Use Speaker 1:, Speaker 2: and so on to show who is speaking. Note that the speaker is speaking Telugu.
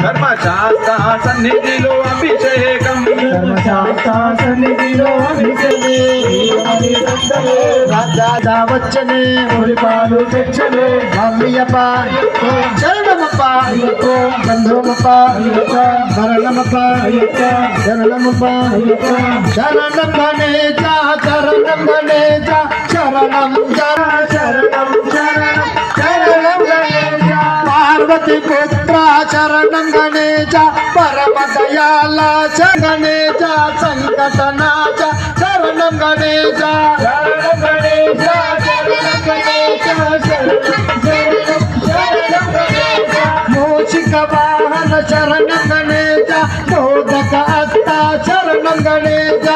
Speaker 1: ధర్మశాస్త్ర సన్నిధిలో అభిషేకం
Speaker 2: ధర్మశాస్త్ర సన్నిధిలో రాజా వచ్చనే మురిపాలు తెచ్చనే మమ్మయ్యప్ప శరణమప్ప బంధుమప్ప శరణమప్ప శరణమప్ప శరణం గణేశ శరణం గణేశ శరణం శరణం శరణం శరణం గణేశ పార్వతి పుత్ర శరణం గణేశ పరమ దయాల గణేశ సంకటనాశ శరణం గణేశ శరణం గణేశ శరణం గణేశ శరణం గణేశ మూషిక వాహన శరణం గణేశ మోదక అత్త శరణం గణేశ